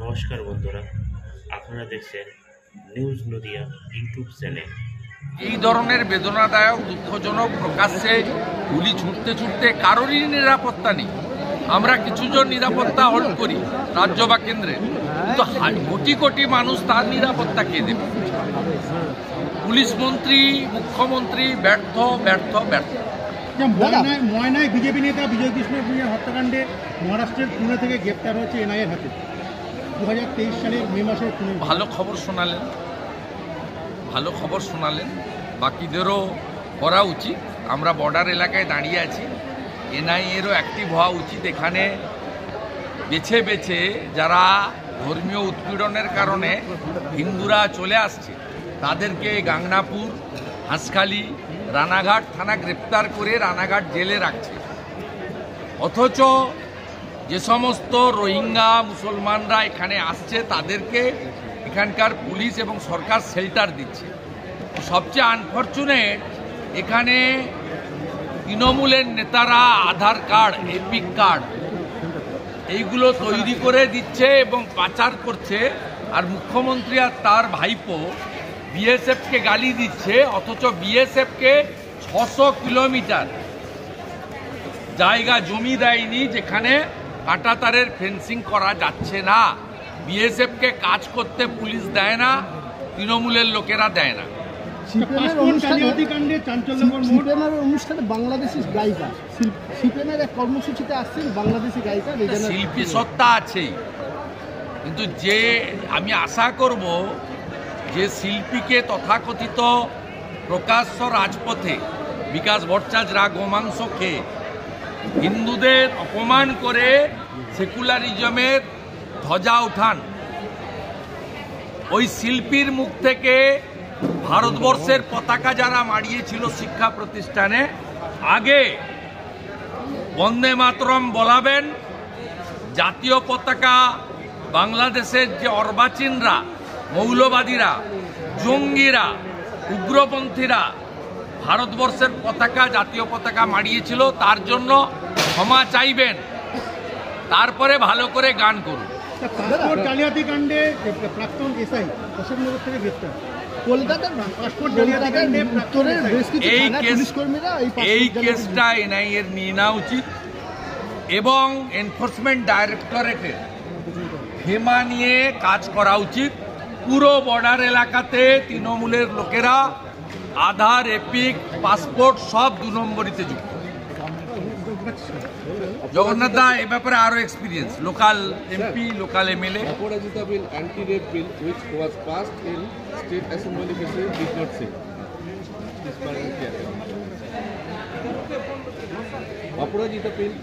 নমস্কার বন্ধুরা, আপনারা দেখছেন নিউজ নদিয়া ইউটিউব চ্যানেল। এই ধরনের বেদনাদায়ক দুঃখজনক প্রকাশ্যে গুলি ছুটতে ছুটতে কারোরই নিরাপত্তা নেই। আমরা কিছুজন নিরাপত্তা হোল্ড করি রাজ্য বা কেন্দ্রে, কিন্তু কোটি কোটি মানুষ তার নিরাপত্তা কে দেবে? পুলিশ মন্ত্রী, মুখ্যমন্ত্রী ব্যর্থ ব্যর্থ ব্যর্থ। ময়নায় বিজেপি নেতা বিজয় কৃষ্ণ ভূঁইয়ার হত্যাকাণ্ডে মহারাষ্ট্রের পুনে থেকে গ্রেপ্তার হয়েছে এনআইএর হাতে। 2023 সালের মে মাসের পুনে। ভালো খবর শোনালেন, বাকিদেরও করা উচিত। আমরা বর্ডার এলাকায় দাঁড়িয়ে আছি, এনআইএরও অ্যাক্টিভ হওয়া উচিত। এখানে বেছে বেছে যারা ধর্মীয় উৎপীড়নের কারণে হিন্দুরা চলে আসছে তাদেরকে গাংনাপুর, হাঁসখালি, রানাঘাট থানা গ্রেপ্তার করে রানাঘাট জেলে রাখছে। অথচ যে সমস্ত রোহিঙ্গা মুসলমানরা এখানে আসছে তাদেরকে এখানকার পুলিশ এবং সরকার শেল্টার দিচ্ছে। সবচেয়ে আনফর্চুনেট, এখানে তৃণমূলের নেতারা আধার কার্ড, এপিক কার্ড এইগুলো তৈরি করে দিচ্ছে এবং পাচার করছে। আর মুখ্যমন্ত্রী আর তার ভাইপো বিএসএফকে গালি দিচ্ছে, অথচ বিএসএফকে 600 কিলোমিটার জায়গা জমি দেয়নি যেখানে কাঁটাতারের ফেন্সিং করা যাচ্ছে না। বিএসএফকে কাজ করতে পুলিশ দেয় না, তৃণমূলের লোকেরা দেয় না। অনুষ্ঠানে বাংলাদেশি গায়িকা সিপিএমের এক কর্মসূচিতে আসছেন বাংলাদেশি গায়িকা। শিল্পী সত্তা আছেই, কিন্তু যে আমি আশা করব যে শিল্পীকে তথাকথিত প্রকাশ্য রাজপথে বিকাশ ভট্টাচার্যরা গোমাংস খেয়ে হিন্দুদের অপমান করে সেকুলারিজমের ধ্বজা উঠান, ওই শিল্পীর মুখ থেকে ভারতবর্ষের পতাকা যারা মাড়িয়েছিল শিক্ষা প্রতিষ্ঠানে, আগে বন্দে মাতরম বলাবেন, জাতীয় পতাকা বাংলাদেশের যে অর্বাচীনরা, মৌলবাদীরা, জঙ্গিরা, উগ্রপন্থীরা ভারতবর্ষের পতাকা, জাতীয় পতাকা মাড়িয়েছিল, তার জন্য ক্ষমা চাইবেন, তারপরে ভালো করে গান করুন। পাসপোর্ট জালিয়াতি কাণ্ডে প্রাক্তন এসআই অশোকনগর থেকে গ্রেপ্তার। কলকাতার পাসপোর্ট জালিয়াতি কাণ্ডে এই কেসটা এনআইএর নিয়ে নেওয়া উচিত এবং এনফোর্সমেন্ট ডাইরেক্টরেটের হেমা নিয়ে কাজ করা উচিত। পুরো বর্ডার এলাকাতে তৃণমূলের লোকেরা আধার, এপিক, পাসপোর্ট সব 2 নম্বরিতে যুক্ত। জগন্নাথ দা এ ব্যাপারে আরো experience, local MP, local MLA. Aparajita bill, anti-rape bill, which was passed in State Assembly, did not say. Aparajita bill.